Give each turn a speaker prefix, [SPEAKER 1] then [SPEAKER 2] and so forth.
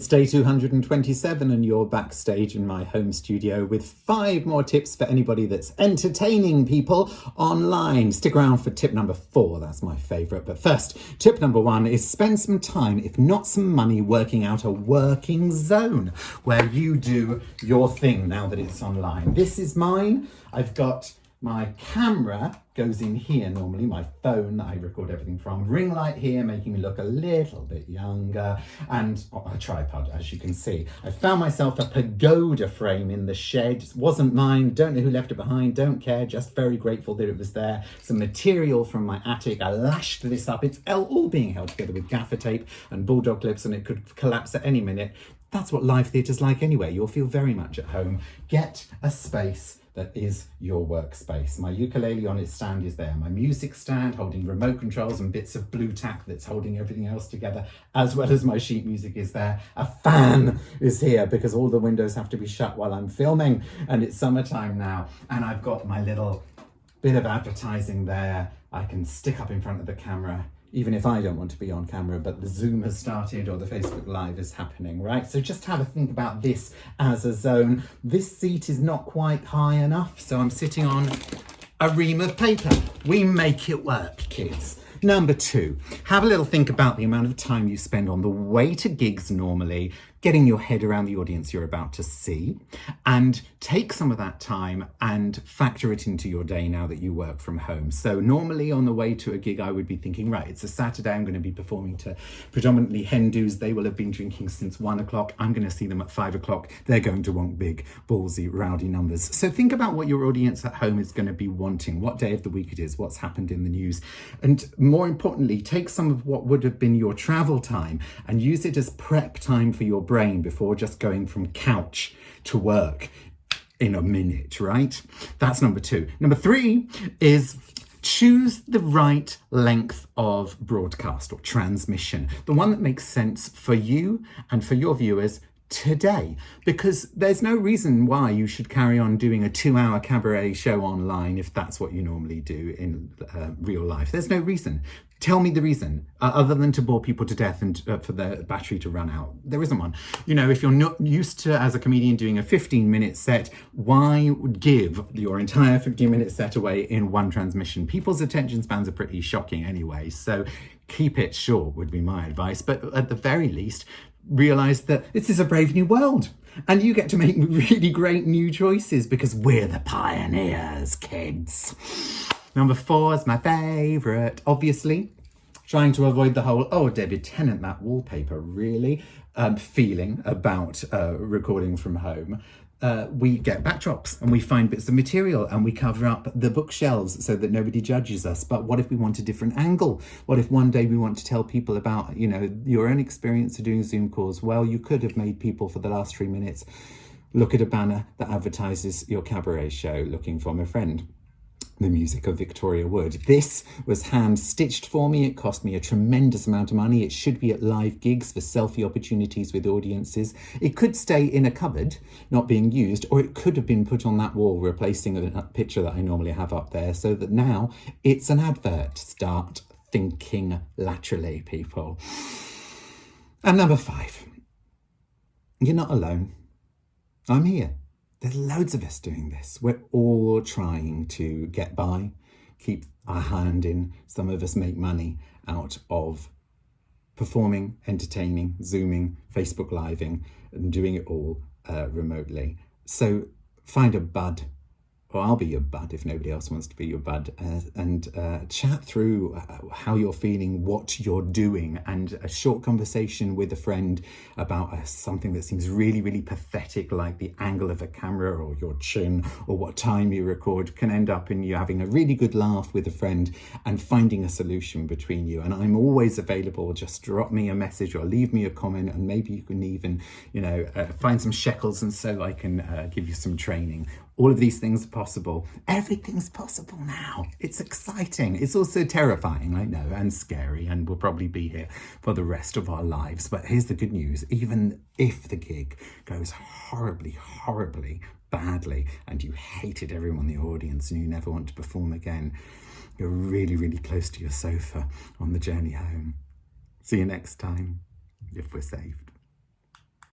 [SPEAKER 1] It's day 227 and you're backstage in my home studio with 5 more tips for anybody that's entertaining people online. Stick around for tip number 4, that's my favourite. But first, tip number 1 is spend some time, if not some money, working out a working zone where you do your thing now that it's online. This is mine. I've got my camera goes in here normally, my phone that I record everything from, ring light here making me look a little bit younger, and a tripod, as you can see. I found myself a pagoda frame in the shed. It wasn't mine, don't know who left it behind, don't care, just very grateful that it was there. Some material from my attic, I lashed this up. It's all being held together with gaffer tape and bulldog clips, and it could collapse at any minute. That's what live theatre's like anyway. You'll feel very much at home. Get a space that is your workspace. My ukulele on its stand is there. My music stand holding remote controls and bits of blue tack that's holding everything else together, as well as my sheet music is there. A fan is here because all the windows have to be shut while I'm filming, and it's summertime now. And I've got my little bit of advertising there. I can stick up in front of the camera, even if I don't want to be on camera, but the Zoom has started or the Facebook Live is happening, right? So just have a think about this as a zone. This seat is not quite high enough, so I'm sitting on a ream of paper. We make it work, kids. Number 2, have a little think about the amount of time you spend on the way to gigs normally, getting your head around the audience you're about to see, and take some of that time and factor it into your day now that you work from home. So normally on the way to a gig, I would be thinking, right, it's a Saturday, I'm going to be performing to predominantly Hindus. They will have been drinking since 1 o'clock. I'm going to see them at 5 o'clock. They're going to want big, ballsy, rowdy numbers. So think about what your audience at home is going to be wanting, what day of the week it is, what's happened in the news. And more importantly, take some of what would have been your travel time and use it as prep time for your brain before just going from couch to work in a minute, right? That's number 2. Number 3 is choose the right length of broadcast or transmission, the one that makes sense for you and for your viewers today, because there's no reason why you should carry on doing a 2-hour cabaret show online if that's what you normally do in real life. There's no reason. Tell me the reason, other than to bore people to death and for the battery to run out. There isn't one. You know, if you're not used to, as a comedian, doing a 15-minute set, why give your entire 15-minute set away in one transmission? People's attention spans are pretty shocking anyway, so keep it short would be my advice. But at the very least, realise that this is a brave new world and you get to make really great new choices because we're the pioneers, kids. Number 4 is my favourite, obviously. Trying to avoid the whole, oh, David Tennant, that wallpaper, really, feeling about recording from home. We get backdrops and we find bits of material and we cover up the bookshelves so that nobody judges us. But what if we want a different angle? What if one day we want to tell people about, you know, your own experience of doing Zoom calls? Well, you could have made people for the last 3 minutes look at a banner that advertises your cabaret show, Looking for My Friend. The music of Victoria Wood. This was hand stitched for me. It cost me a tremendous amount of money. It should be at live gigs for selfie opportunities with audiences. It could stay in a cupboard, not being used, or it could have been put on that wall, replacing a picture that I normally have up there, so that now it's an advert. Start thinking laterally, people. And number 5, you're not alone. I'm here. There's loads of us doing this. We're all trying to get by, keep our hand in. Some of us make money out of performing, entertaining, Zooming, Facebook Living, and doing it all remotely. So find a bud, or I'll be your bud if nobody else wants to be your bud, and chat through how you're feeling, what you're doing, and a short conversation with a friend about something that seems really, really pathetic, like the angle of a camera or your chin or what time you record, can end up in you having a really good laugh with a friend and finding a solution between you. And I'm always available. Just drop me a message or leave me a comment, and maybe you can even, you know, find some shekels and so I can give you some training. All of these things are possible. Everything's possible now. It's exciting. It's also terrifying, I know, and scary, and we'll probably be here for the rest of our lives. But here's the good news. Even if the gig goes horribly, horribly badly, and you hated everyone in the audience and you never want to perform again, you're really, really close to your sofa on the journey home. See you next time, if we're saved.